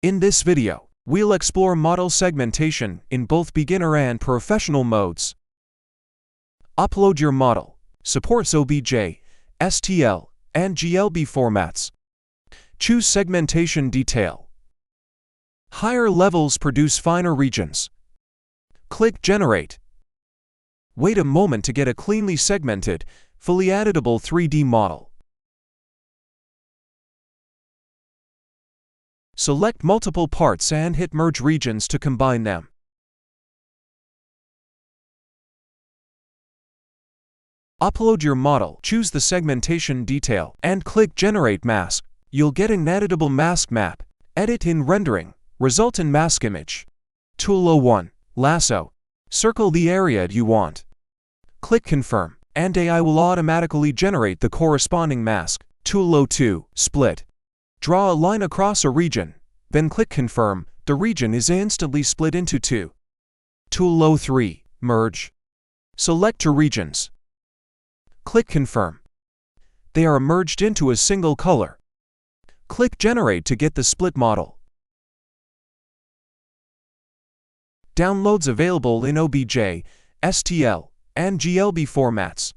In this video, we'll explore model segmentation in both beginner and professional modes. Upload your model. Supports OBJ, STL, and GLB formats. Choose segmentation detail. Higher levels produce finer regions. Click Generate. Wait a moment to get a cleanly segmented, fully editable 3D model. Select multiple parts and hit Merge Regions to combine them. Upload your model, choose the segmentation detail, and click Generate Mask. You'll get an editable mask map. Edit in Rendering. Result in Mask Image. Tool 01. Lasso. Circle the area you want. Click Confirm, and AI will automatically generate the corresponding mask. Tool 02. Split. Draw a line across a region, then click Confirm. The region is instantly split into two. Tool 03. Merge. Select two regions. Click Confirm. They are merged into a single color. Click Generate to get the split model. Downloads available in OBJ, STL, and GLB formats.